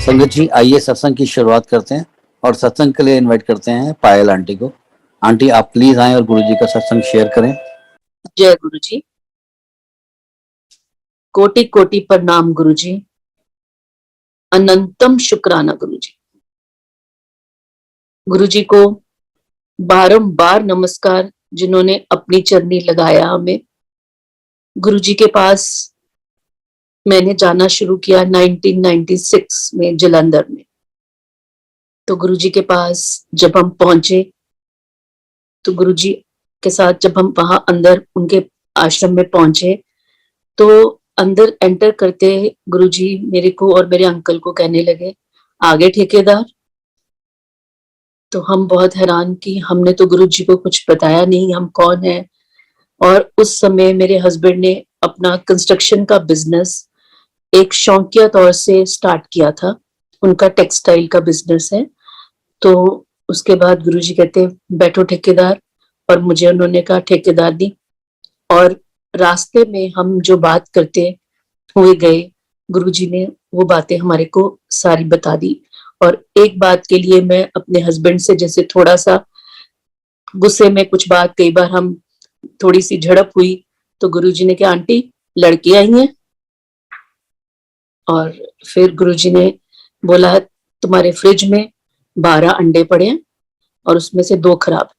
संगत जी, आइए सत्संग की शुरुआत करते हैं और सत्संग के लिए इनवाइट करते हैं पायल आंटी को। आंटी आप प्लीज आएं और गुरु जी का सत्संग शेयर करें। जय गुरु जी। कोटि कोटि प्रणाम गुरु जी। अनंतम शुक्राना गुरु जी। गुरु जी को बारंबार नमस्कार, जिन्होंने अपनी चरनी लगाया हमें। गुरु जी के पास मैंने जाना शुरू किया 1996 में जलंधर में। तो गुरु जी के पास जब हम पहुंचे तो गुरु जी के साथ जब हम वहां अंदर उनके आश्रम में पहुंचे तो अंदर एंटर करते गुरुजी मेरे को और मेरे अंकल को कहने लगे, आगे ठेकेदार। तो हम बहुत हैरान कि हमने तो गुरुजी को कुछ बताया नहीं, हम कौन है। और उस समय मेरे हस्बैंड ने अपना कंस्ट्रक्शन का बिजनेस एक शौकिया तौर से स्टार्ट किया था। उनका टेक्सटाइल का बिजनेस है। तो उसके बाद गुरुजी कहते, बैठो ठेकेदार। और मुझे उन्होंने कहा ठेकेदार दी। और रास्ते में हम जो बात करते हुए गए, गुरुजी ने वो बातें हमारे को सारी बता दी। और एक बात के लिए मैं अपने हस्बैंड से जैसे थोड़ा सा गुस्से में कुछ बात, कई बार हम थोड़ी सी झड़प हुई तो गुरुजी ने कहा, आंटी लड़की आई है। और फिर गुरुजी ने बोला, तुम्हारे फ्रिज में 12 अंडे पड़े हैं और उसमें से 2 खराब।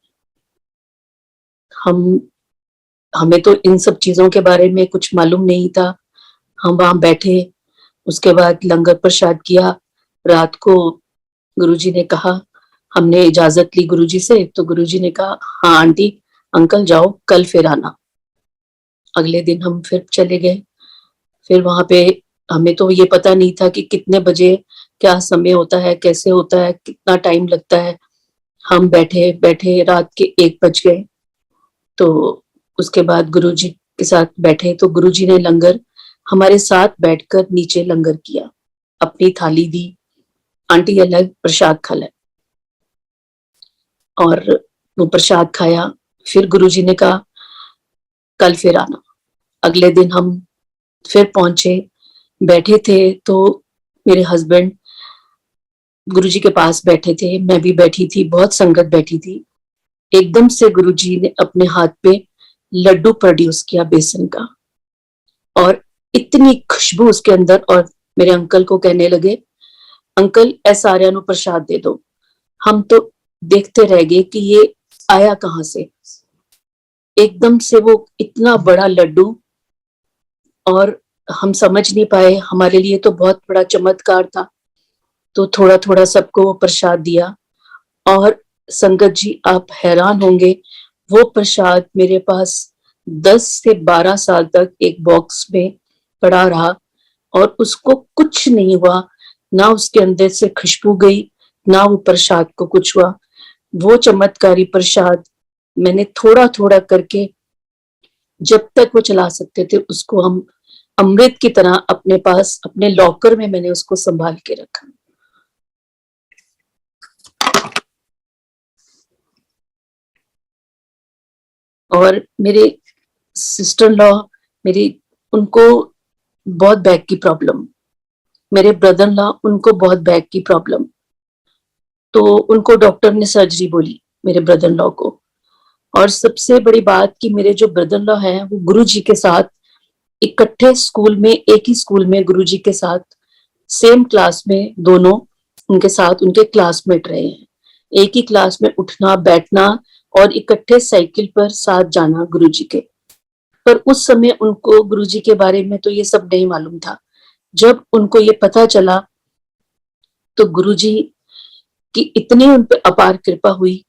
हमें तो इन सब चीजों के बारे में कुछ मालूम नहीं था। हम वहां बैठे, उसके बाद लंगर प्रसाद किया। रात को गुरुजी ने कहा, हमने इजाजत ली गुरुजी से, तो गुरुजी ने कहा, हाँ आंटी अंकल जाओ, कल फिर आना। अगले दिन हम फिर चले गए। फिर वहां पे हमें तो ये पता नहीं था कि कितने बजे क्या समय होता है, कैसे होता है, कितना टाइम लगता है। हम बैठे बैठे रात के 1 बज गए। तो उसके बाद गुरुजी के साथ बैठे तो गुरुजी ने लंगर हमारे साथ बैठकर नीचे लंगर किया, अपनी थाली दी, आंटी अलग प्रसाद खा ले। और वो प्रसाद खाया। फिर गुरुजी ने कहा, कल फिर आना। अगले दिन हम फिर पहुंचे, बैठे थे तो मेरे हस्बैंड गुरुजी के पास बैठे थे, मैं भी बैठी थी, बहुत संगत बैठी थी। एकदम से गुरुजी ने अपने हाथ पे लड्डू प्रोड्यूस किया बेसन का, और इतनी खुशबू उसके अंदर। और मेरे अंकल को कहने लगे, अंकल ए सारियां नु प्रसाद दे दो। हम तो देखते रह गए कि ये आया कहां से। एकदम से वो इतना बड़ा लड्डू, और हम समझ नहीं पाए, हमारे लिए तो बहुत बड़ा चमत्कार था। तो थोड़ा थोड़ा सबको वो प्रसाद दिया। और संगत जी आप हैरान होंगे, वो प्रसाद मेरे पास 10 से 12 साल तक एक बॉक्स में पड़ा रहा और उसको कुछ नहीं हुआ। ना उसके अंदर से खुशबू गई, ना वो प्रसाद को कुछ हुआ। वो चमत्कारी प्रसाद मैंने थोड़ा थोड़ा करके, जब तक वो चला सकते थे, उसको हम अमृत की तरह अपने पास अपने लॉकर में मैंने उसको संभाल के रखा। और मेरे सिस्टर लॉ, मेरी, उनको बहुत बैक की प्रॉब्लम। मेरे ब्रदर लॉ, उनको बहुत बैक की प्रॉब्लम। तो उनको डॉक्टर ने सर्जरी बोली मेरे ब्रदर लॉ को। और सबसे बड़ी बात कि मेरे जो ब्रदर लॉ हैं वो गुरुजी के साथ इकट्ठे स्कूल में, एक ही स्कूल में गुरुजी के साथ सेम क्लास में, दोनों उनके साथ उनके क्लासमेट रहे हैं। एक ही क्लास में उठना बैठना और इकट्ठे साइकिल पर साथ जाना गुरुजी के। पर उस समय उनको गुरुजी के बारे में तो ये सब नहीं मालूम था। जब उनको ये पता चला तो गुरुजी की इतनी उन पर अपार कृपा हुई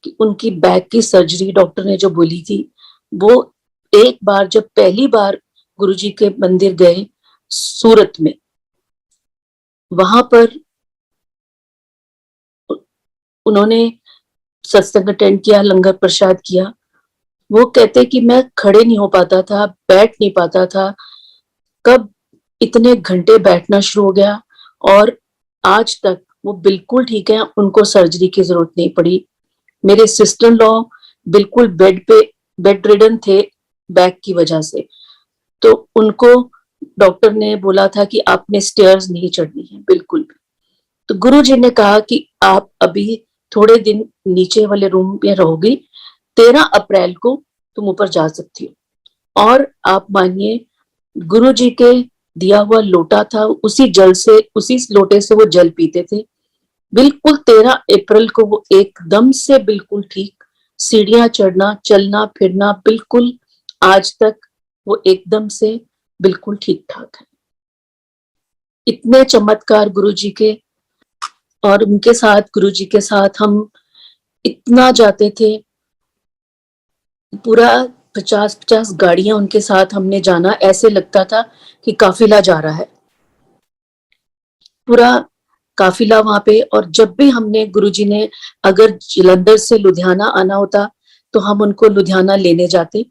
कि उनकी बैक की सर्जरी डॉक्टर ने जो बोली थी, वो एक बार जब पहली बार गुरुजी के मंदिर गए सूरत में, वहां पर उन्होंने सत्संग अटेंड किया, लंगर प्रसाद किया। वो कहते कि मैं खड़े नहीं हो पाता था, बैठ नहीं पाता था। कब इतने घंटे बैठना शुरू हो गया और आज तक वो बिल्कुल ठीक है, उनको सर्जरी की जरूरत नहीं पड़ी। मेरे सिस्टर लॉ बिल्कुल बेड पे बेड रिडन थे बैक की वजह से। तो उनको डॉक्टर ने बोला था कि आपने स्टेयर्स नहीं चढ़नी है बिल्कुल भी। तो गुरुजी ने कहा कि आप अभी थोड़े दिन नीचे वाले रूम में रहोगी, 13 अप्रैल को तुम ऊपर जा सकती हो। और आप मानिए, गुरुजी के दिया हुआ लोटा था, उसी जल से, उसी लोटे से वो जल पीते थे। बिल्कुल 13 अप्रैल को वो एकदम से बिल्कुल ठीक, सीढ़ियां चढ़ना, चलना फिरना बिल्कुल, आज तक वो एकदम से बिल्कुल ठीक ठाक है। इतने चमत्कार गुरुजी के, और उनके साथ, गुरुजी के साथ हम इतना जाते थे, पूरा 50-50 गाड़ियां उनके साथ हमने जाना, ऐसे लगता था कि काफिला जा रहा है, पूरा काफिला वहां पे। और जब भी हमने, गुरुजी ने अगर जलंधर से लुधियाना आना होता तो हम उनको लुधियाना लेने जाते,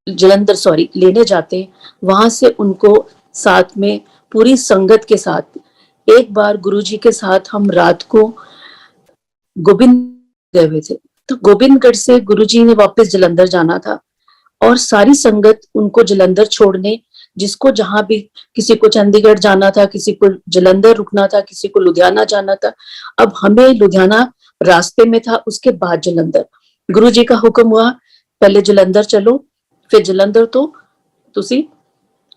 जलंधर सॉरी लेने जाते, वहां से उनको साथ में पूरी संगत के साथ। एक बार गुरुजी के साथ हम रात को गोविंद गए हुए थे, तो गोविंदगढ़ से गुरुजी ने वापस जलंधर जाना था, और सारी संगत उनको जलंधर छोड़ने, जिसको जहां भी, किसी को चंडीगढ़ जाना था, किसी को जलंधर रुकना था, किसी को लुधियाना जाना था। अब हमें लुधियाना रास्ते में था, उसके बाद जलंधर। गुरुजी का हुक्म हुआ, पहले जलंधर चलो, फिर जलंधर तो तुसी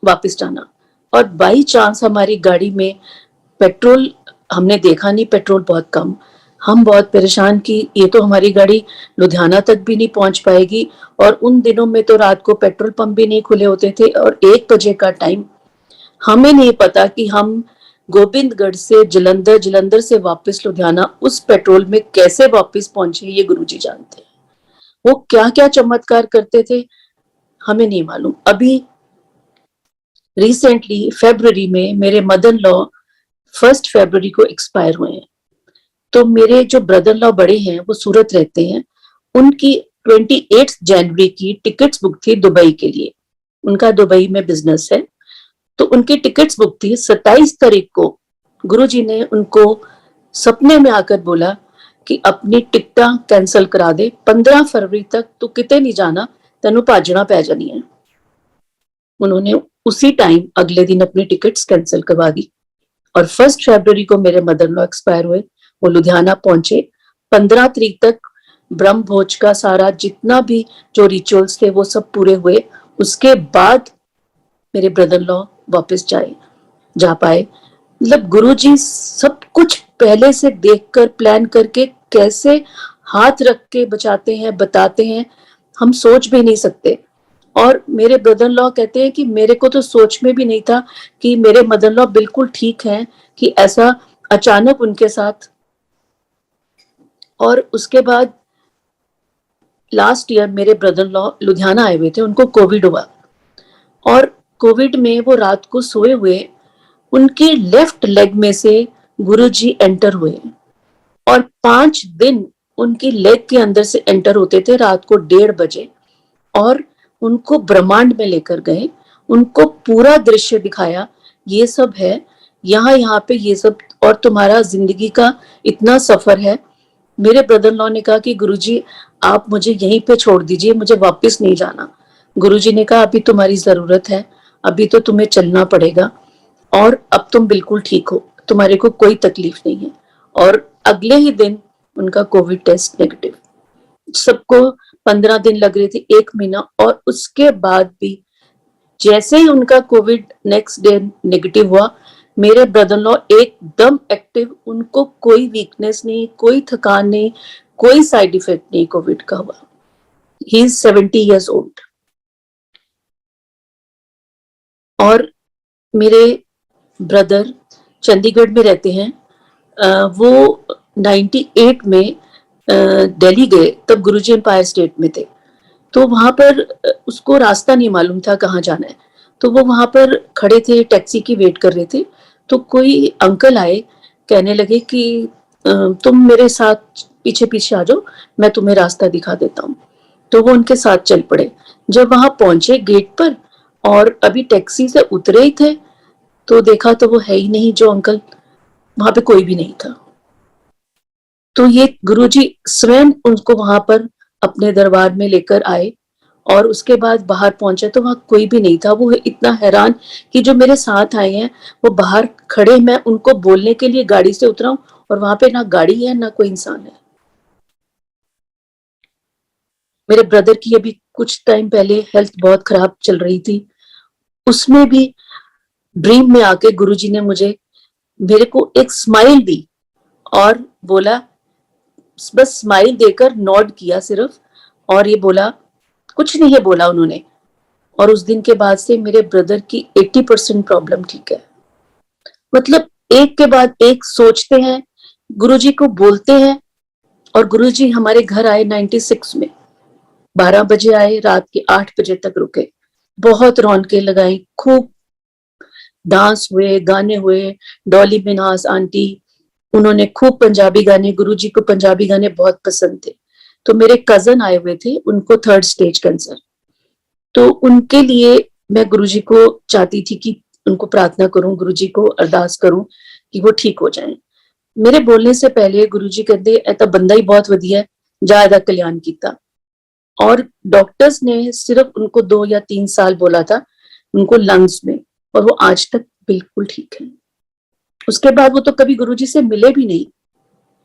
वापस जाना। और बाई चांस हमारी गाड़ी में पेट्रोल हमने देखा नहीं, पेट्रोल बहुत कम। हम बहुत परेशान कि ये तो हमारी गाड़ी लुधियाना तक भी नहीं पहुंच पाएगी, और उन दिनों में तो रात को पेट्रोल पंप भी नहीं खुले होते थे, और 1 बजे का टाइम। हमें नहीं पता कि हम गोविंदगढ़ से जलंधर, जलंधर से वापस लुधियाना उस पेट्रोल में कैसे वापस पहुंचे, ये गुरुजी जानते हैं। वो क्या क्या चमत्कार करते थे हमें नहीं मालूम। अभी रिसेंटली फरवरी में मेरे मदर लॉ 1 फरवरी को एक्सपायर हुए हैं। तो मेरे जो ब्रदर लॉ बड़े हैं, वो सूरत रहते हैं, उनकी 28 जनवरी की टिकट्स बुक थी दुबई के लिए। उनका दुबई में बिजनेस है, तो उनकी टिकट्स बुक थी। 27 तारीख को गुरुजी ने उनको सपने में आकर बोला कि अपनी टिकटा कैंसिल करा दे, 15 फरवरी तक तू किते नहीं जाना, तेनू भाजना पै जानी है। उन्होंने उसी टाइम अगले दिन अपनी टिकट्स कैंसिल करवा दी, और 1 फरवरी को मेरे मदर लॉ एक्सपायर हुए। वो लुधियाना पहुंचे, 15 तारीख तक ब्रह्म भोज का सारा जितना भी जो रिचुअल्स थे वो सब पूरे हुए। उसके बाद मेरे ब्रदर लॉ वापस जा पाए। मतलब गुरुजी सब कुछ पहले से देखकर, प्लान करके, कैसे हाथ रख के बचाते हैं, बताते हैं, हम सोच भी नहीं सकते। और मेरे ब्रदर लॉ कहते हैं कि मेरे को तो सोच में भी नहीं था कि मेरे मदर लॉ बिल्कुल ठीक हैं, कि ऐसा अचानक उनके साथ। और उसके बाद लास्ट ईयर मेरे ब्रदर लॉ लुधियाना आए हुए थे, उनको कोविड हुआ, और कोविड में वो रात को सोए हुए, उनकी लेफ्ट लेग में से गुरुजी एंटर हुए, और 5 दिन उनकी लेग के अंदर से एंटर होते थे रात को 1:30 बजे, और उनको ब्रह्मांड में लेकर गए, उनको पूरा दृश्य दिखाया, ये सब है यहाँ पे, ये सब, और तुम्हारा जिंदगी का इतना सफर है। मेरे ब्रदर लॉ ने कहा कि गुरुजी आप मुझे यहीं पे छोड़ दीजिए, मुझे वापस नहीं जाना। गुरुजी ने कहा अभी तुम्हारी जरूरत है, अभी तो तुम्हें चलना पड़ेगा, और अब तुम बिल्कुल ठीक हो, तुम्हारे को कोई तकलीफ नहीं है। और अगले ही दिन उनका कोविड टेस्ट नेगेटिव। सबको 15 दिन लग रहे थे, 1 महीना, और उसके बाद भी जैसे ही उनका कोविड नेक्स्ट डे नेगेटिव हुआ, मेरे ब्रदर लॉ एकदम एक्टिव, उनको कोई वीकनेस नहीं, कोई थकान नहीं, कोई साइड इफेक्ट नहीं कोविड का हुआ। He is 70 years old. और मेरे ब्रदर चंडीगढ़ में रहते हैं, वो 98 में दिल्ली गए, तब गुरुजी एम्पायर स्टेट में थे। तो वहां पर उसको रास्ता नहीं मालूम था कहाँ जाना है, तो वो वहां पर खड़े थे, टैक्सी की वेट कर रहे थे। तो कोई अंकल आए, कहने लगे कि तुम मेरे साथ पीछे पीछे आ जाओ, मैं तुम्हें रास्ता दिखा देता हूँ। तो वो उनके साथ चल पड़े। जब वहां पहुंचे गेट पर, और अभी टैक्सी से उतरे ही थे, तो देखा तो वो है ही नहीं जो अंकल, वहां पे कोई भी नहीं था। तो ये गुरुजी स्वयं उनको वहां पर अपने दरबार में लेकर आए, और उसके बाद बाहर पहुंचा तो वहां कोई भी नहीं था। वो इतना हैरान कि जो मेरे साथ आए हैं वो बाहर खड़े, मैं उनको बोलने के लिए गाड़ी से उतरा हूं और वहां पे ना गाड़ी है ना कोई इंसान है। मेरे ब्रदर की अभी कुछ टाइम पहले हेल्थ बहुत खराब चल रही थी, उसमें भी ड्रीम में आके गुरुजी ने मुझे मेरे को एक स्माइल दी और बोला, बस स्माइल देकर नॉड किया सिर्फ, और ये बोला, कुछ नहीं है बोला उन्होंने। और उस दिन के बाद से मेरे ब्रदर की 80% प्रॉब्लम ठीक है। मतलब एक के बाद एक सोचते हैं, गुरुजी को बोलते हैं। और गुरुजी हमारे घर आए 96 में, 12 बजे आए, रात के 8 बजे तक रुके। बहुत रौनकें लगाई, खूब डांस हुए, गाने हुए। डॉली मिन्हास आंटी, उन्होंने खूब पंजाबी गाने, गुरुजी को पंजाबी गाने बहुत पसंद थे। तो मेरे कजन आए हुए थे, उनको 3rd स्टेज कैंसर, तो उनके लिए मैं गुरुजी को चाहती थी कि उनको प्रार्थना करूं, गुरुजी को अरदास करूं कि वो ठीक हो जाएं। मेरे बोलने से पहले गुरुजी कहते ए तां बंदा ही बहुत वधिया है, जा एदा कल्याण कीता। और डॉक्टर्स ने सिर्फ उनको 2 या 3 साल बोला था उनको लंग्स में, और वो आज तक बिल्कुल ठीक है। उसके बाद वो तो कभी गुरुजी से मिले भी नहीं,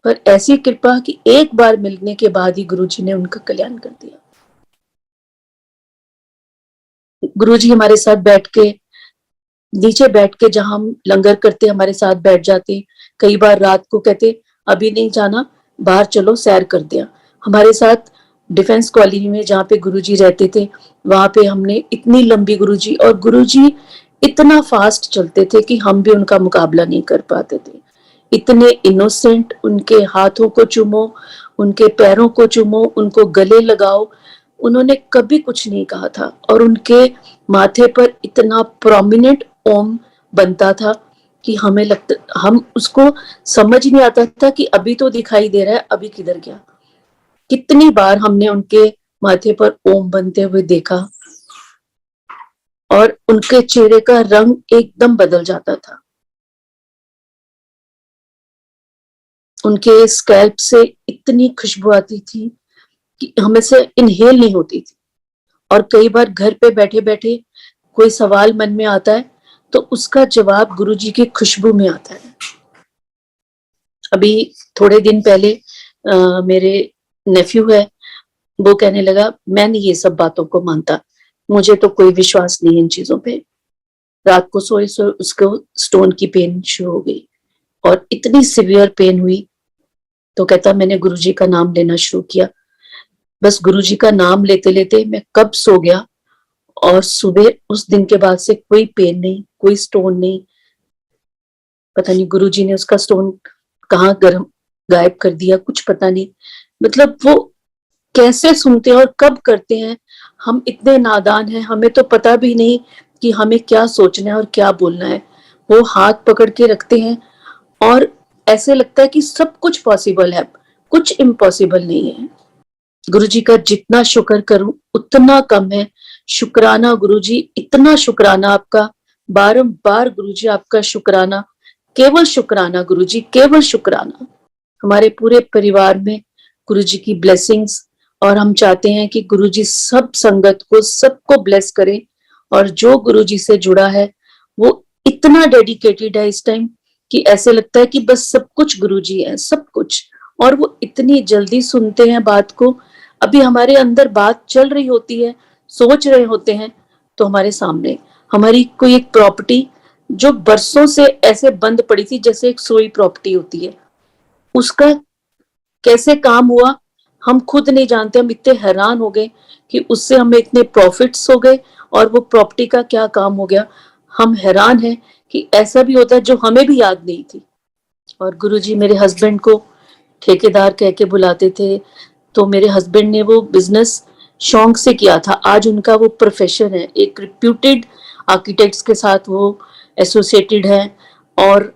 पर ऐसी कृपा कि एक बार मिलने के बाद ही गुरुजी ने उनका कल्याण कर दिया। गुरुजी हमारे साथ बैठ के, नीचे बैठ के जहां हम लंगर करते हमारे साथ बैठ जाते। कई बार रात को कहते अभी नहीं जाना, बाहर चलो सैर कर दिया। हमारे साथ डिफेंस कॉलोनी में जहाँ पे गुरुजी रहते थे, वहां पे हमने इतनी लंबी गुरुजी, और गुरुजी इतना फास्ट चलते थे कि हम भी उनका मुकाबला नहीं कर पाते थे। इतने इनोसेंट, उनके हाथों को चूमो, उनके पैरों को चूमो, उनको गले लगाओ, उन्होंने कभी कुछ नहीं कहा था। और उनके माथे पर इतना प्रोमिनेंट ओम बनता था कि हमें लगता, हम उसको समझ नहीं आता था कि अभी तो दिखाई दे रहा है, अभी किधर गया। कितनी बार हमने उनके माथे पर ओम बनते हुए देखा और उनके चेहरे का रंग एकदम बदल जाता था। उनके स्कैल्प से इतनी खुशबू आती थी कि हमें से इनहेल नहीं होती थी। और कई बार घर पे बैठे बैठे कोई सवाल मन में आता है तो उसका जवाब गुरुजी की खुशबू में आता है। अभी थोड़े दिन पहले मेरे नेफ्यू है, वो कहने लगा मैं नहीं ये सब बातों को मानता, मुझे तो कोई विश्वास नहीं इन चीजों पे। रात को सोए सोए उसको स्टोन की पेन शुरू हो गई और इतनी सिवियर पेन हुई, तो कहता मैंने गुरुजी का नाम लेना शुरू किया। बस गुरुजी का नाम लेते लेते मैं कब सो गया, और सुबह उस दिन के बाद से कोई पेन नहीं, कोई स्टोन नहीं। पता नहीं गुरुजी ने उसका स्टोन कहाँ गर्म गायब कर दिया, कुछ पता नहीं। मतलब वो कैसे सुनते हैं और कब करते हैं, हम इतने नादान हैं, हमें तो पता भी नहीं कि हमें क्या सोचना है और क्या बोलना है। वो हाथ पकड़ के रखते हैं और ऐसे लगता है कि सब कुछ पॉसिबल है, कुछ इम्पॉसिबल नहीं है। गुरुजी का जितना शुक्र करूं उतना कम है। शुक्राना गुरुजी, इतना शुक्राना आपका, बारंबार गुरुजी आपका शुक्राना, केवल शुक्राना गुरुजी, केवल शुक्राना। हमारे पूरे परिवार में गुरुजी की ब्लेसिंग्स, और हम चाहते हैं कि गुरुजी सब संगत को, सबको ब्लेस करें। और जो गुरुजी से जुड़ा है वो इतना डेडिकेटेड है इस टाइम कि ऐसे लगता है कि बस सब कुछ गुरुजी है, सब कुछ। और वो इतनी जल्दी सुनते हैं बात को। अभी हमारे अंदर बात चल रही होती है, सोच रहे होते हैं, तो हमारे सामने हमारी कोई एक प्रॉपर्टी जो बरसों से ऐसे बंद पड़ी थी, जैसे एक सोई प्रॉपर्टी होती है, उसका कैसे काम हुआ हम खुद नहीं जानते। हम इतने हैरान हो गए कि उससे हमें इतने प्रॉफिट्स हो गए, और वो प्रॉपर्टी का क्या काम हो गया। हम हैरान हैं कि ऐसा भी होता है जो हमें भी याद नहीं थी। और गुरुजी मेरे हस्बैंड को ठेकेदार कह के बुलाते थे, तो मेरे हस्बैंड ने वो बिजनेस शौक से किया था, आज उनका वो प्रोफेशन है। एक रिप्यूटेड आर्किटेक्ट्स के साथ वो एसोसिएटेड है, और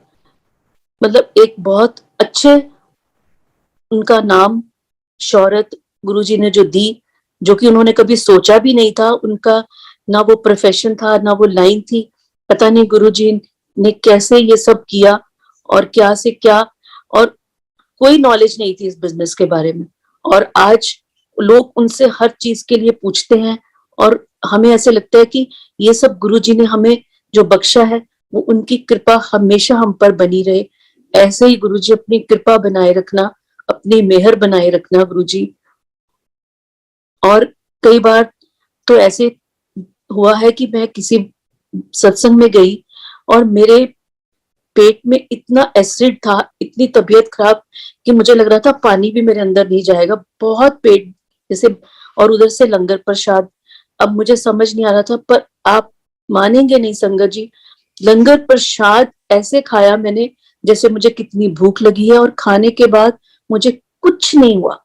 मतलब एक बहुत अच्छे, उनका नाम शोहरत गुरुजी ने जो दी, जो कि उन्होंने कभी सोचा भी नहीं था। उनका ना वो प्रोफेशन था ना वो लाइन थी। पता नहीं गुरुजी ने कैसे ये सब किया और क्या से क्या, और कोई नॉलेज नहीं थी इस बिजनेस के बारे में। और आज लोग उनसे हर चीज के लिए पूछते हैं और हमें ऐसे लगता है कि ये सब गुरुजी ने हमें जो बख्शा है वो उनकी कृपा हमेशा हम पर बनी रहे। ऐसे ही गुरुजी अपनी कृपा बनाए रखना, अपनी मेहर बनाए रखना गुरुजी। और कई बार तो ऐसे हुआ है कि मैं किसी सत्संग में गई और मेरे पेट में इतना एसिड था, इतनी तबीयत खराब कि मुझे लग रहा था पानी भी मेरे अंदर नहीं जाएगा, बहुत पेट जैसे। और उधर से लंगर प्रसाद, अब मुझे समझ नहीं आ रहा था, पर आप मानेंगे नहीं संगत जी, लंगर प्रसाद ऐसे खाया मैंने जैसे मुझे कितनी भूख लगी है, और खाने के बाद मुझे कुछ नहीं हुआ।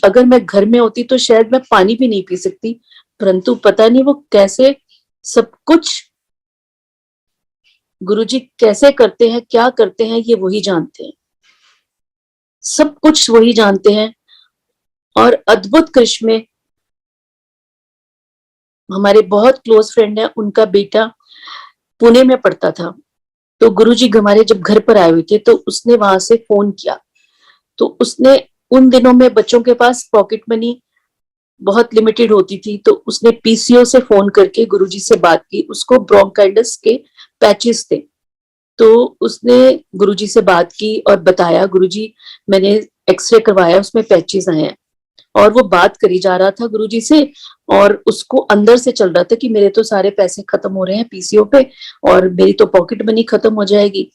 अगर मैं घर में होती तो शायद मैं पानी भी नहीं पी सकती, परंतु पता नहीं वो कैसे सब कुछ गुरुजी कैसे करते हैं, क्या करते हैं, ये वही जानते हैं, सब कुछ वही जानते हैं। और अद्भुत कृष्ण में हमारे बहुत क्लोज फ्रेंड है, उनका बेटा पुणे में पढ़ता था, तो गुरुजी हमारे जब घर पर आए हुए थे तो उसने वहां से फोन किया। तो उसने उन दिनों में बच्चों के पास पॉकेट मनी बहुत लिमिटेड होती थी, तो उसने पीसीओ से फोन करके गुरुजी से बात की। उसको ब्रोंकाइटिस के पैचेस थे, तो उसने गुरुजी से बात की और बताया, गुरुजी मैंने एक्सरे करवाया, उसमें पैचेस आए हैं। और वो बात करी जा रहा था गुरुजी से, और उसको अंदर से चल रहा था कि मेरे तो सारे पैसे खत्म हो रहे हैं पीसीओ पे, और मेरी तो पॉकेट मनी खत्म हो जाएगी।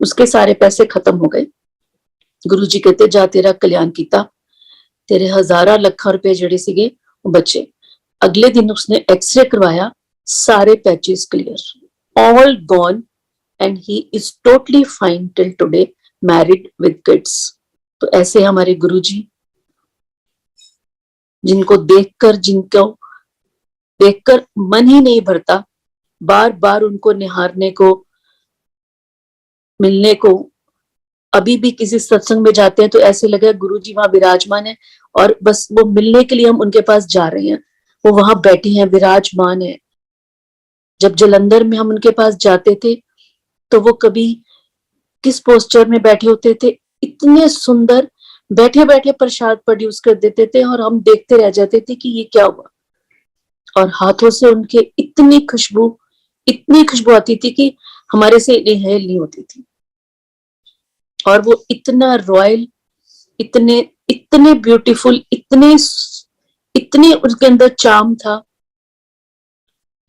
उसके सारे पैसे खत्म हो गए। गुरुजी कहते जा तेरा कल्याण किया, तेरे हजारा लखा रुपए जड़े सीगे वो बचे। अगले दिन उसने एक्सरे करवाया, सारे patches clear, all gone, and he is totally fine till today, married with kids. तो ऐसे हमारे गुरुजी, जिनको देखकर मन ही नहीं भरता, बार बार उनको निहारने को, मिलने को। अभी भी किसी सत्संग में जाते हैं तो ऐसे लगे गुरुजी वहां विराजमान है, और बस वो मिलने के लिए हम उनके पास जा रहे हैं, वो वहां बैठे हैं, विराजमान है। जब जलंधर में हम उनके पास जाते थे तो वो कभी किस पोस्चर में बैठे होते थे, इतने सुंदर, बैठे बैठे प्रसाद प्रोड्यूस कर देते थे और हम देखते रह जाते थे कि ये क्या हुआ। और हाथों से उनके इतनी खुशबू आती थी कि हमारे से इनहेल नहीं होती थी। और वो इतना रॉयल, इतने इतने ब्यूटीफुल, इतने उसके अंदर चार्म था।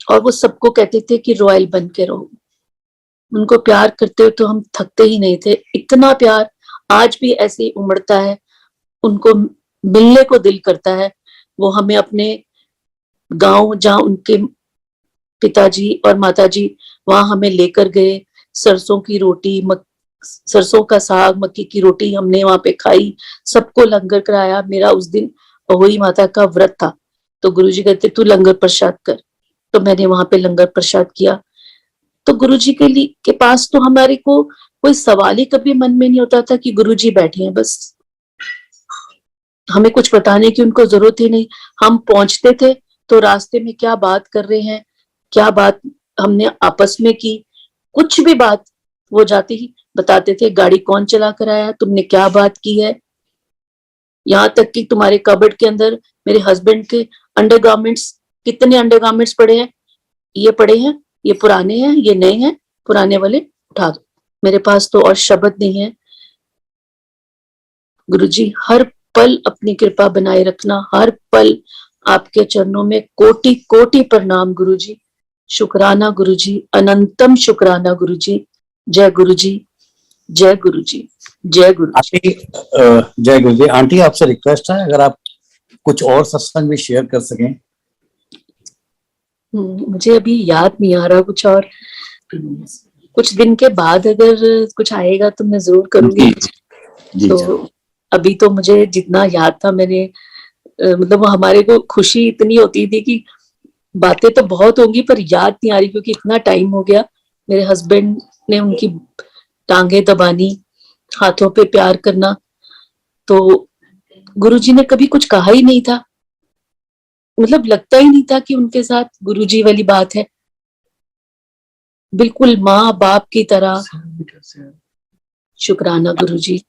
और वो सबको कहते थे कि रॉयल बन के रहो। उनको प्यार करते हुए तो हम थकते ही नहीं थे, इतना प्यार आज भी ऐसे ही उमड़ता है। उनको मिलने को दिल करता है। वो हमें अपने गांव, जहाँ उनके पिताजी और माताजी, वहां हमें लेकर गए। सरसों की रोटी, सरसों का साग, मक्की की रोटी हमने वहां पे खाई, सबको लंगर कराया। मेरा उस दिन अहोई माता का व्रत था, तो गुरुजी कहते तू लंगर प्रसाद कर, तो मैंने वहां पे लंगर प्रसाद किया। तो गुरुजी के पास तो हमारे को कोई सवाल ही कभी मन में नहीं होता था कि गुरुजी बैठे हैं, बस हमें कुछ बताने की उनको जरूरत ही नहीं। हम पहुंचते थे तो रास्ते में क्या बात कर रहे हैं, क्या बात हमने आपस में की, कुछ भी बात वो जाते ही बताते थे। गाड़ी कौन चला कर आया, तुमने क्या बात की है, यहाँ तक कि तुम्हारे कबर्ड के अंदर मेरे हस्बैंड के अंडरगारमेंट्स, कितने अंडरगारमेंट्स पड़े हैं, ये पड़े हैं, ये पुराने हैं, ये नए हैं, पुराने वाले उठा दो। मेरे पास तो और शब्द नहीं है। गुरुजी हर पल अपनी कृपा बनाए रखना, हर पल आपके चरणों में कोटि कोटि प्रणाम गुरुजी। शुक्राना गुरुजी, अनंतम शुक्राना गुरुजी। जय गुरुजी, जय गुरुजी, जय गुरुजी। जय गुरु जी। आंटी आपसे रिक्वेस्ट है, अगर आप कुछ और सत्संग भी शेयर कर सकें। मुझे अभी याद नहीं आ रहा कुछ, और कुछ दिन के बाद अगर कुछ आएगा तो मैं जरूर करूंगी। जी, तो अभी तो मुझे जितना याद था मैंने, मतलब हमारे को खुशी इतनी होती थी कि बातें तो बहुत होंगी पर याद नहीं आ रही, क्योंकि इतना टाइम हो गया। मेरे हस्बैंड ने उनकी टांगे दबानी, हाथों पे प्यार करना, तो गुरुजी ने कभी कुछ कहा ही नहीं था। मतलब लगता ही नहीं था कि उनके साथ गुरुजी वाली बात है, बिल्कुल माँ बाप की तरह। शुक्राना गुरुजी।